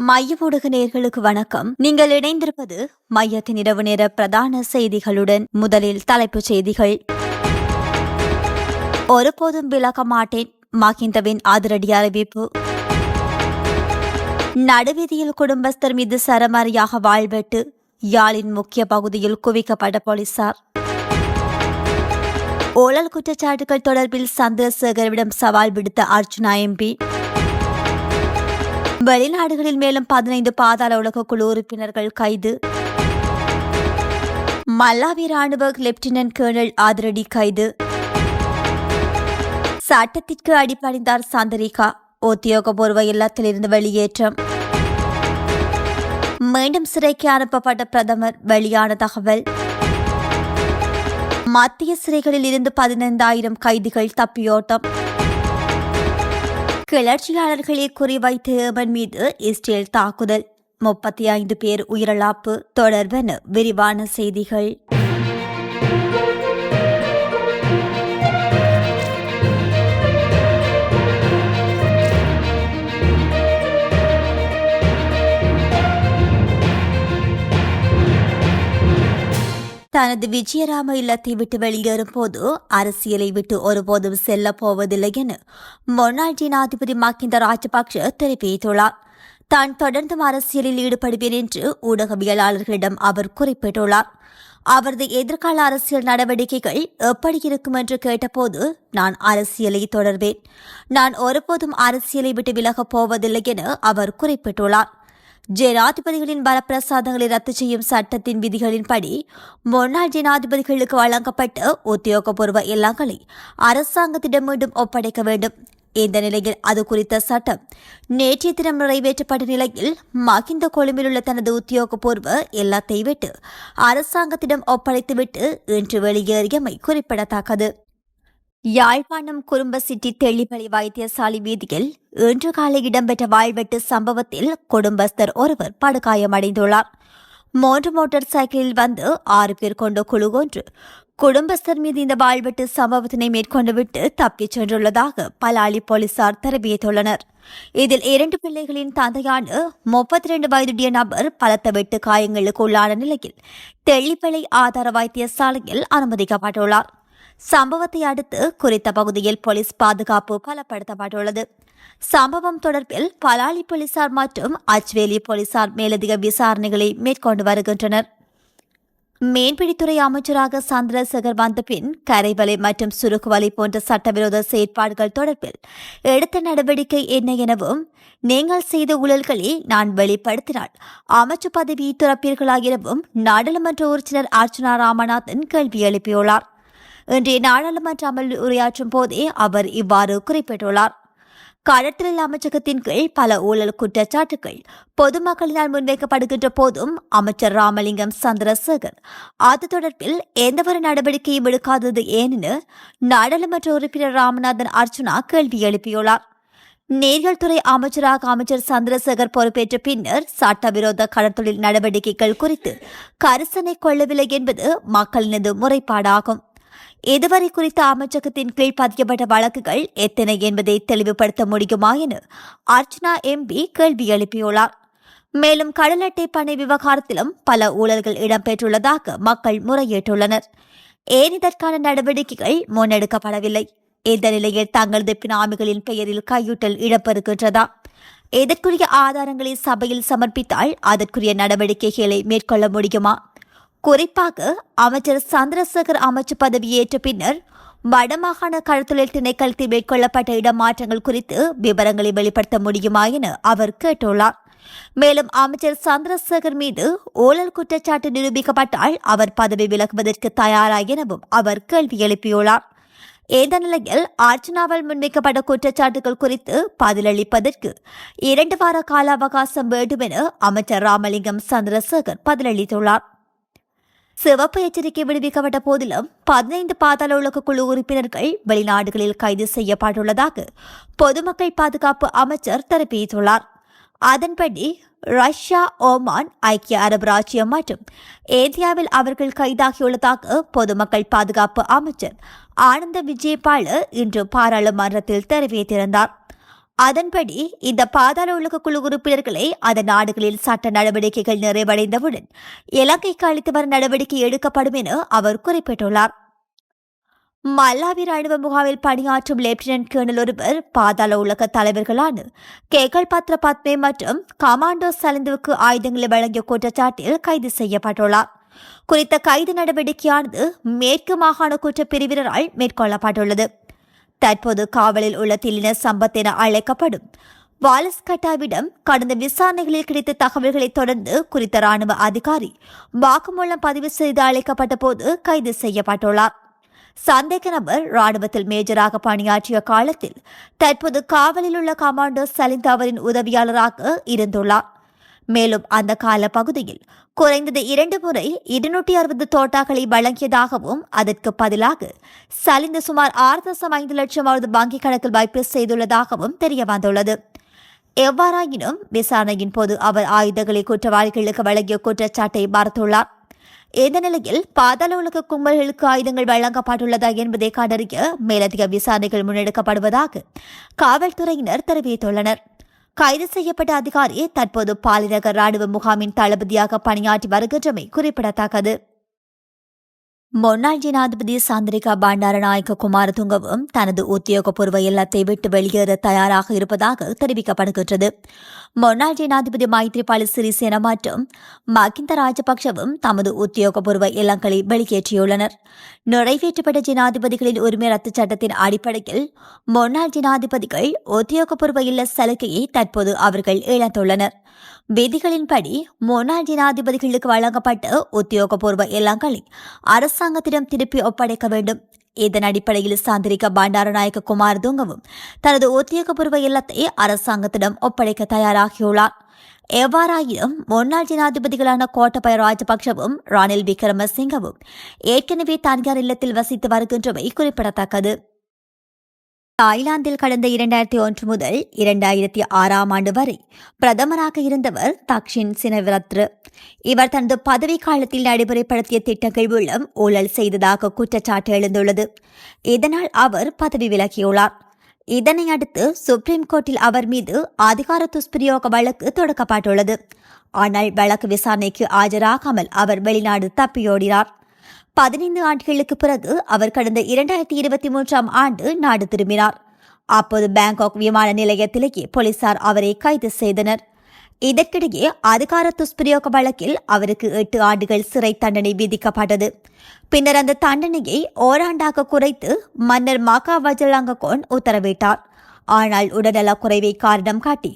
மைய ஊடக நேயர்களுக்கு வணக்கம். நீங்கள் இணைந்திருப்பது மையத்தின் இரவு நேர பிரதான செய்திகளுடன். முதலில் தலைப்புச் செய்திகள். ஒருபோதும் விலக மாட்டேன், மஹிந்தவின் அதிரடி அறிவிப்பு. நடுவீதியில் குடும்பஸ்தர் மீது சரமாரியாக வாழ்வெட்டு, யாழின் முக்கிய பகுதியில் குவிக்கப்பட்ட போலீசார். ஊழல் குற்றச்சாட்டுகள் தொடர்பில் சந்திரசேகரவிடம் சவால் விடுத்த அர்ச்சுனா எம்பி. வெளிநாடுகளில் மேலும் 15 பாதாள உலக குழு உறுப்பினர்கள் கைது. மல்லாவி ராணுவ லெப்டினன்ட் கேர்னல் அதிரடி கைது. சட்டத்திற்கு அடிபணிந்தார் சந்திரிகா, உத்தியோகபூர்வ இல்லத்திலிருந்து வெளியேற்றம். மீண்டும் சிறைக்கு அனுப்பப்பட்ட பிரதமர், வெளியான தகவல். மத்திய சிறைகளில் இருந்து 15,000 கைதிகள் தப்பியோட்டம். கிளர்ச்சியாளர்களை குறிவைத்து ஏமன் மீது இஸ்ரேல் தாக்குதல், 35 பேர் உயிரிழப்பு தொடர்பான விரிவான செய்திகள். தனது விஜயராம இல்லத்தை விட்டு வெளியேறும் போது அரசியலை விட்டு ஒருபோதும் செல்லப் போவதில்லை என முன்னாள் ஜனாதிபதி மஹிந்த ராஜபக்ஷ தெரிவித்துள்ளார். தான் தொடர்ந்தும் அரசியலில் ஈடுபடுவேன் என்று ஊடகவியலாளர்களிடம் அவர் குறிப்பிட்டுள்ளார். அவரது எதிர்கால அரசியல் நடவடிக்கைகள் எப்படி இருக்கும் என்று கேட்டபோது, நான் அரசியலை தொடர்வேன், நான் ஒருபோதும் அரசியலை விட்டு விலகப் போவதில்லை என அவர் குறிப்பிட்டுள்ளார். ஜனாதிபதிகளின் வரப்பிரசாதங்களை ரத்து செய்யும் சட்டத்தின் விதிகளின்படி முன்னாள் ஜனாதிபதிகளுக்கு வழங்கப்பட்ட உத்தியோகபூர்வ இல்லங்களை அரசாங்கத்திடம் மீண்டும் ஒப்படைக்க வேண்டும். இந்த நிலையில் அது குறித்த சட்டம் நேற்றைய தினம் நிறைவேற்றப்பட்ட நிலையில் மஹிந்த கொழும்பில் உள்ள தனது உத்தியோகபூர்வ இல்லத்தை விட்டு அரசாங்கத்திடம் ஒப்படைத்துவிட்டு இன்று வெளியேறியமை குறிப்பிடத்தக்கது. யாழ்ப்பாணம் குறும்பசிட்டி தெள்ளிப்பளி வைத்தியசாலை வீதியில் இன்று காலை இடம்பெற்ற வாழ்வெட்டு சம்பவத்தில் குடும்பஸ்தர் ஒருவர் படுகாயமடைந்துள்ளார். 3 மோட்டார் சைக்கிளில் வந்து 6 பேர் கொண்ட குழு ஒன்று குடும்பஸ்தர் மீது இந்த வாழ்வெட்டு சம்பவத்தினை மேற்கொண்டுவிட்டு தப்பிச் சென்றுள்ளதாக பலாலி போலீசார் தெரிவித்துள்ளனர். இதில் 2 பிள்ளைகளின் தந்தையான 32 வயதுடைய நபர் பலத்த வெட்டு காயங்களுக்கு உள்ளான நிலையில் தெள்ளிப்பளை ஆதார வைத்தியசாலையில் அனுமதிக்கப்பட்டுள்ளார். சம்பவத்தை அடுத்து குறித்த பகுதியில் போலீஸ் பாதுகாப்பு பலப்படுத்தப்பட்டுள்ளது. சம்பவம் தொடர்பில் பலாலி போலீசார் மற்றும் அச்வேலி போலீசார் மேலதிக விசாரணைகளை மேற்கொண்டு வருகின்றனர். மீன்பிடித்துறை அமைச்சராக சந்திரசேகர் வந்த பின் கரைவலை மற்றும் சுருக்குவலை போன்ற சட்டவிரோத செயற்பாடுகள் தொடர்பில் எடுத்த நடவடிக்கை என்ன எனவும், நீங்கள் செய்த ஊழல்களை நான் வெளிப்படுத்தினால் அமைச்சு பதவியை துறப்பீர்களா எனவும் நாடாளுமன்ற உறுப்பினர் அர்ச்சுனா ராமநாதன் கேள்வி எழுப்பியுள்ளார். இன்றைய நாடாளுமன்ற அமர்வில் உரையாற்றும் போதே அவர் இவ்வாறு குறிப்பிட்டுள்ளார். கடற்றல் அமைச்சகத்தின் கீழ் பல ஊழல் குற்றச்சாட்டுகள் பொதுமக்களினால் முன்வைக்கப்படுகின்ற போதும் அமைச்சர் ராமலிங்கம் சந்திரசேகர் அது தொடர்பில் எந்தவொரு நடவடிக்கையும் எடுக்காதது ஏனென நாடாளுமன்ற உறுப்பினர் ராமநாதன் அர்ச்சுனா கேள்வி எழுப்பியுள்ளார். நேரியல் துறை அமைச்சராக அமைச்சர் சந்திரசேகர் பொறுப்பேற்ற பின்னர் சட்டவிரோத கடற்தொழில் நடவடிக்கைகள் குறித்து கரிசனை கொள்ளவில்லை என்பது மக்களினது முறைப்பாடாகும். இதுவரை குறித்த அமைச்சகத்தின் கீழ் பதியப்பட்ட வழக்குகள் எத்தனை என்பதை தெளிவுபடுத்த முடியுமா என அர்ச்சுனா எம்பி கேள்வி எழுப்பியுள்ளார். மேலும் கடல் அட்டை பணி விவகாரத்திலும் பல ஊழல்கள் இடம்பெற்றுள்ளதாக மக்கள் முறையிட்டுள்ளனர். ஏன் இதற்கான நடவடிக்கைகள் முன்னெடுக்கப்படவில்லை? இந்த நிலையில் தங்களது பினாமிகளின் பெயரில் கையூட்டல் இடம்பெறுகின்றதா? இதற்குரிய ஆதாரங்களை சபையில் சமர்ப்பித்தால் அதற்குரிய நடவடிக்கைகளை மேற்கொள்ள முடியுமா? குறிப்பாக அமைச்சர் சந்திரசேகர் அமைச்சு பதவியேற்ற பின்னர் வடமாகாண கடற்தொழில் திணைக்களத்தில் மேற்கொள்ளப்பட்ட இடமாற்றங்கள் குறித்து விவரங்களை வெளிப்படுத்த முடியுமா என அவர் கேட்டுள்ளார். மேலும் அமைச்சர் சந்திரசேகர் மீது ஊழல் குற்றச்சாட்டு நிரூபிக்கப்பட்டால் அவர் பதவி விலகுவதற்கு தயாரா எனவும் அவர் கேள்வி எழுப்பியுள்ளார். இந்த நிலையில் அர்ச்சனாவால் முன்வைக்கப்பட்ட குற்றச்சாட்டுகள் குறித்து பதிலளிப்பதற்கு 2 வார கால அவகாசம் வேண்டும் என அமைச்சர் ராமலிங்கம் சந்திரசேகர் பதிலளித்துள்ளார். சிவப்பு எச்சரிக்கை விடுவிக்கப்பட்ட போதிலும் 15 பாதாள உலக குழு உறுப்பினர்கள் வெளிநாடுகளில் கைது செய்யப்பட்டுள்ளதாக பொதுமக்கள் பாதுகாப்பு அமைச்சர் தெரிவித்துள்ளார். அதன்படி ரஷ்யா, ஓமான், ஐக்கிய அரபு ராச்சியம் மற்றும் இந்தியாவில் அவர்கள் கைதாகியுள்ளதாக பொதுமக்கள் பாதுகாப்பு அமைச்சர் ஆனந்த விஜயபால இன்று பாராளுமன்றத்தில் தெரிவித்திருந்தார். அதன்படி இந்த பாதாள உலக குழு உறுப்பினர்களை அந்த நாடுகளில் சட்ட நடவடிக்கைகள் நிறைவடைந்தவுடன் இலங்கைக்கு அளித்து வரும் நடவடிக்கை எடுக்கப்படும் என அவர் குறிப்பிட்டுள்ளார். மல்லாவி ராணுவ முகாமில் பணியாற்றும் லெப்டினன்ட் கேர்னல் ஒருவர் பாதாள உலக தலைவர்களான கேகல் பத்ர பத்மே மற்றும் கமாண்டோ சலிந்துவுக்கு ஆயுதங்களை வழங்கிய குற்றச்சாட்டில் கைது செய்யப்பட்டுள்ளார். குறித்த கைது நடவடிக்கையானது மேற்கு மாகாண குற்றப்பிரிவினரால் மேற்கொள்ளப்பட்டுள்ளது. தற்போது காவலில் உள்ள திலின சம்பத் என அழைக்கப்படும் வாலஸ் கட்டாவிடம் கடந்த விசாரணைகளில் கிடைத்த தகவல்களை தொடர்ந்து குறித்த ராணுவ அதிகாரி வாக்குமூலம் பதிவு செய்து அழைக்கப்பட்ட போது கைது செய்யப்பட்டுள்ளார். சந்தேக நபர் ராணுவத்தில் மேஜராக பணியாற்றிய காலத்தில் தற்போது காவலில் உள்ள கமாண்டோ சலிந்து அவரின் உதவியாளராக இருந்துள்ளார். மேலும் அந்த கால பகுதியில் குறைந்தது 2 முறை 260 தோட்டாக்களை வழங்கியதாகவும் அதற்கு பதிலாக சலிந்து சுமார் 6.5 லட்சம் அவரது வங்கிக் கணக்கில் வைப்பு செய்துள்ளதாகவும் தெரியவந்துள்ளது. எவ்வாறாயினும் விசாரணையின் போது அவர் ஆயுதங்களை குற்றவாளிகளுக்கு வழங்கிய குற்றச்சாட்டை மறுத்துள்ளார். இந்த நிலையில் பாதாள உலக கும்பல்களுக்கு ஆயுதங்கள் வழங்கப்பட்டுள்ளதா என்பதை கண்டறிய மேலதிக விசாரணைகள் முன்னெடுக்கப்படுவதாக காவல்துறையினர் தெரிவித்துள்ளனர். கைது செய்யப்பட்ட அதிகாரி தற்போது பாலிநகர் ராணுவ முகாமின் தளபதியாக பணியாற்றி வருகின்றமை குறிப்பிடத்தக்கது. முன்னாள் ஜனாதிபதி சந்திரிகா பண்டாரநாயக்க குமாரதுங்கவும் தனது உத்தியோகபூர்வ இல்லத்தை விட்டு வெளியேற தயாராக இருப்பதாக தெரிவிக்கப்படுகின்றது. முன்னாள் ஜனாதிபதி மைத்ரிபால சிறிசேன மற்றும் மகிந்த ராஜபக்சவும் தமது உத்தியோகபூர்வ இல்லங்களை வெளியேற்றியுள்ளனர். நிறைவேற்றப்பட்ட ஜனாதிபதிகளின் உரிமை ரத்து சட்டத்தின் அடிப்படையில் முன்னாள் ஜனாதிபதிகள் உத்தியோகபூர்வ இல்ல சலுகையை தற்போது அவர்கள் இழந்துள்ளனர். விதிகளின்படி முன்னாள் ஜனாதிபதிகளுக்கு வழங்கப்பட்ட உத்தியோகபூர்வ இல்லங்களை அரசாங்கத்திடம் திருப்பி ஒப்படைக்க வேண்டும். இதன் அடிப்படையில் சந்திரிகா பண்டாரநாயக்க குமாரதுங்கவும் தனது உத்தியோகபூர்வ இல்லத்தை அரசாங்கத்திடம் ஒப்படைக்க தயாராகியுள்ளார். எவ்வாறாயினும் முன்னாள் ஜனாதிபதிகளான கோட்டபய ராஜபக்சவும் ரணில் விக்ரமசிங்கவும் ஏற்கனவே தனியார் இல்லத்தில் வசித்து வருகின்றமை குறிப்பிடத்தக்கது. தாய்லாந்தில் கடந்த 2001 முதல் 2006 ஆண்டு வரை பிரதமராக இருந்தவர் தக்ஷின் சினவிரத்ரு. இவர் தனது பதவி காலத்தில் நடைமுறைப்படுத்திய திட்டங்கள் மூலம் ஊழல் செய்ததாக குற்றச்சாட்டு எழுந்துள்ளது. இதனால் அவர் பதவி விலகியுள்ளார். இதனை அடுத்து சுப்ரீம் கோர்ட்டில் அவர் மீது அதிகார துஷ்பிரயோக வழக்கு தொடக்கப்பட்டுள்ளது. ஆனால் வழக்கு விசாரணைக்கு ஆஜராகாமல் அவர் வெளிநாடு தப்பியோடினார். 15 ஆண்டுகளுக்கு பிறகு அவர் கடந்த 2023 ஆண்டு நாடு திரும்பினார். அப்போது பாங்காக் விமான நிலையத்திலேயே போலீசார் அவரை கைது செய்தனர். இதற்கிடையே அதிகார துஷ்பிரயோக வழக்கில் அவருக்கு 8 ஆண்டுகள் சிறை தண்டனை விதிக்கப்பட்டது. பின்னர் அந்த தண்டனையை ஓராண்டாக குறைத்து மன்னர் மாகா வஜலங்ககோன் உத்தரவிட்டார். ஆனால் உடல்நலக் குறைவை காரணம் காட்டி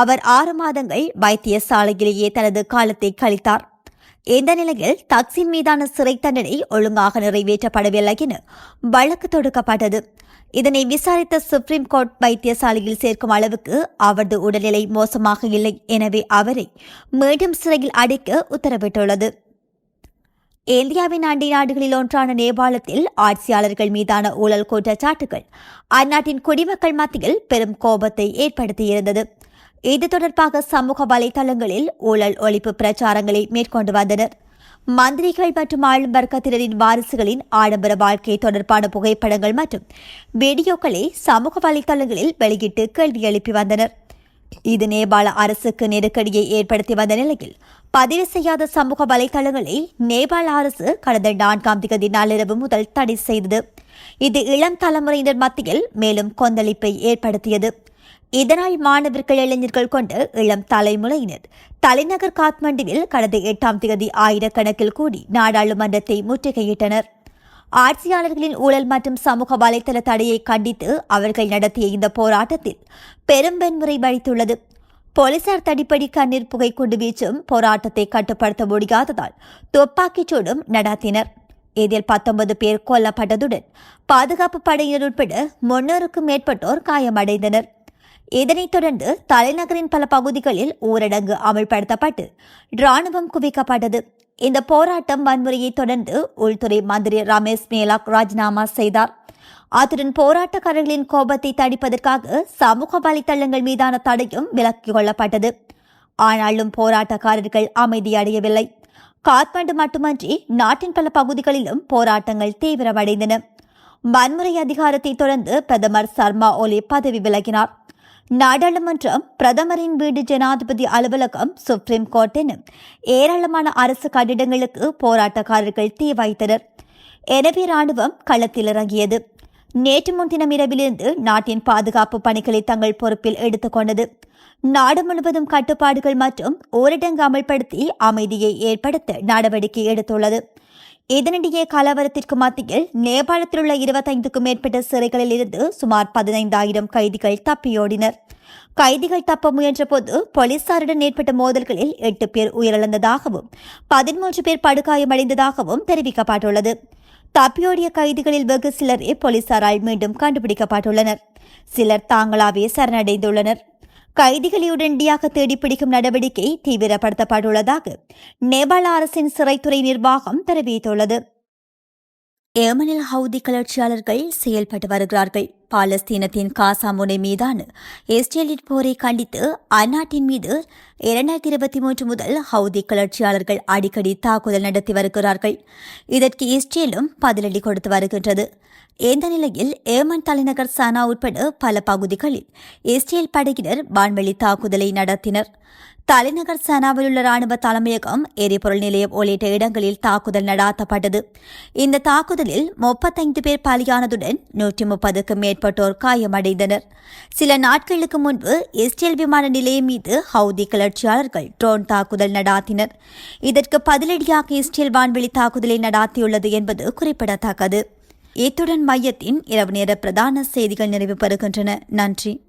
அவர் 6 மாதங்கள் வைத்தியசாலையிலேயே தனது காலத்தை கழித்தார். இந்த நிலையில் தக்சின் மீதான சிறை தண்டனை ஒழுங்காக நிறைவேற்றப்படவில்லை என வழக்கு தொடுக்கப்பட்டது. இதனை விசாரித்த சுப்ரீம் கோர்ட் வைத்தியசாலையில் சேர்க்கும் அளவுக்கு அவரது உடல்நிலை மோசமாக இல்லை, எனவே அவரை மீண்டும் சிறையில் அடைக்க உத்தரவிட்டுள்ளது. இந்தியாவின் அண்டை நாடுகளில் ஒன்றான நேபாளத்தில் ஆட்சியாளர்கள் மீதான ஊழல் குற்றச்சாட்டுகள் அந்நாட்டின் குடிமக்கள் மத்தியில் பெரும் கோபத்தை ஏற்படுத்தியிருந்தது. இது தொடர்பாக சமூக வலைதளங்களில் ஊழல் ஒழிப்பு பிரச்சாரங்களை மேற்கொண்டு வந்தனர். மந்திரிகள் மற்றும் ஆளும் வர்க்கத்தினரின் வாரிசுகளின் ஆடம்பர வாழ்க்கை தொடர்பான புகைப்படங்கள் மற்றும் வீடியோக்களை சமூக வலைதளங்களில் வெளியிட்டு கேள்வி எழுப்பி வந்தனர். இது நேபாள அரசுக்கு நெருக்கடியை ஏற்படுத்தி வந்த நிலையில் பதிவு செய்யாத சமூக வலைதளங்களை நேபாள அரசு கடந்த 4ஆம் தேதி நள்ளிரவு முதல் தடை செய்தது. இது இளம் தலைமுறையினர் மத்தியில் மேலும் கொந்தளிப்பை ஏற்படுத்தியது. இதனால் மாணவர்கள், இளைஞர்கள் கொண்ட இளம் தலைமுறையினர் தலைநகர் காத்மண்டுவில் கடந்த 8ஆம் தேதி ஆயிரக்கணக்கில் கூடி நாடாளுமன்றத்தை முற்றுகையிட்டனர். ஆட்சியாளர்களின் ஊழல் மற்றும் சமூக வலைதள தடையை கண்டித்து அவர்கள் நடத்திய இந்த போராட்டத்தில் பெரும் வன்முறை வழித்துள்ளது. போலீசார் தடிப்படி கண்ணீர் புகை குண்டு வீச்சும் போராட்டத்தை கட்டுப்படுத்த முடியாததால் துப்பாக்கிச் சூடும் நடத்தினர். இதில் 19 பேர் கொல்லப்பட்டதுடன் பாதுகாப்பு படையினர் உட்பட 300க்கும் மேற்பட்டோர் காயமடைந்தனர். இதனைத் தொடர்ந்து தலைநகரின் பல பகுதிகளில் ஊரடங்கு அமல்படுத்தப்பட்டு ராணுவம் குவிக்கப்பட்டது. இந்த போராட்டம் வன்முறையை தொடர்ந்து உள்துறை மந்திரி ரமேஷ் மேலாக் ராஜினாமா செய்தார். அத்துடன் போராட்டக்காரர்களின் கோபத்தை தணிப்பதற்காக சமூக வலைதளங்கள் மீதான தடையும் விலக்கிக் கொள்ளப்பட்டது. ஆனாலும் போராட்டக்காரர்கள் அமைதியடையவில்லை. காத்மண்டு மட்டுமன்றி நாட்டின் பல பகுதிகளிலும் போராட்டங்கள் தீவிரமடைந்தன. வன்முறை அதிகாரத்தை தொடர்ந்து பிரதமர் சர்மா ஒலி பதவி விலகினார். நாடாளுமன்றம், பிரதமரின் வீடு, ஜனாதிபதி அலுவலகம், சுப்ரீம் கோர்ட் என ஏராளமான அரசு கட்டிடங்களுக்கு போராட்டக்காரர்கள் தீ வைத்தனர். எனவே ராணுவம் களத்தில் இறங்கியது. நேற்று முன்தினம் இரவிலிருந்து நாட்டின் பாதுகாப்பு பணிகளை தங்கள் பொறுப்பில் எடுத்துக் கொண்டது. நாடு முழுவதும் கட்டுப்பாடுகள் மற்றும் ஊரடங்கு அமல்படுத்தி அமைதியை ஏற்படுத்த நடவடிக்கை எடுத்துள்ளது. இதனிடையே கலவரத்திற்கு மத்தியில் நேபாளத்தில் உள்ள 25க்கும் மேற்பட்ட சிறைகளில் இருந்து சுமார் 15,000 கைதிகள் தப்பியோடினர். கைதிகள் தப்ப முயன்றபோது போலீசாருடன் ஏற்பட்ட மோதல்களில் 8 பேர் உயிரிழந்ததாகவும் 13 பேர் படுகாயமடைந்ததாகவும் தெரிவிக்கப்பட்டுள்ளது. தப்பியோடிய கைதிகளில் வெகு சிலரே போலீசாரால் மீண்டும் கண்டுபிடிக்கப்பட்டுள்ளனர். சிலர் தாங்களாவே சரணடைந்துள்ளனர். கைதிகளை உடனடியாக தேடிப்பிடிக்கும் நடவடிக்கை தீவிரப்படுத்தப்பட்டுள்ளதாக நேபாள அரசின் சிறைத்துறை நிர்வாகம் தெரிவித்துள்ளது. ஏமனில் ஹவுதி கிளர்ச்சியாளர்கள் செயல்பட்டு வருகிறார்கள். பாலஸ்தீனத்தின் காசா முனை மீதான இஸ்ரேலின் போரை கண்டித்து அந்நாட்டின் மீது 2023 முதல் ஹவுதி கிளர்ச்சியாளர்கள் அடிக்கடி தாக்குதல் நடத்தி வருகிறார்கள். இதற்கு இஸ்ரேலும் பதிலடி கொடுத்து வருகின்றது. இந்த நிலையில் ஏமன் தலைநகர் சனா உட்பட பல பகுதிகளில் இஸ்ரேல் படையினர் வான்வெளி தாக்குதலை நடத்தினர். தலைநகர் சனாவில் உள்ள ராணுவ தலைமையகம், எரிபொருள் நிலையம் உள்ளிட்ட இடங்களில் தாக்குதல் நடாத்தப்பட்டது. இந்த தாக்குதலில் 35 பேர் பலியானதுடன் 130க்கும் மேற்பட்டோர் காயமடைந்தனர். சில நாட்களுக்கு முன்பு இஸ்ரேல் விமான நிலையம் மீது ஹவுதி கிளர்ச்சியாளர்கள் ட்ரோன் தாக்குதல் நடாத்தினர். இதற்கு பதிலடியாக இஸ்ரேல் வான்வெளி தாக்குதலை நடாத்தியுள்ளது என்பது குறிப்பிடத்தக்கது. இத்துடன் மையத்தின் இரவு நேர பிரதான செய்திகள் நிறைவு பெறுகின்றன. நன்றி.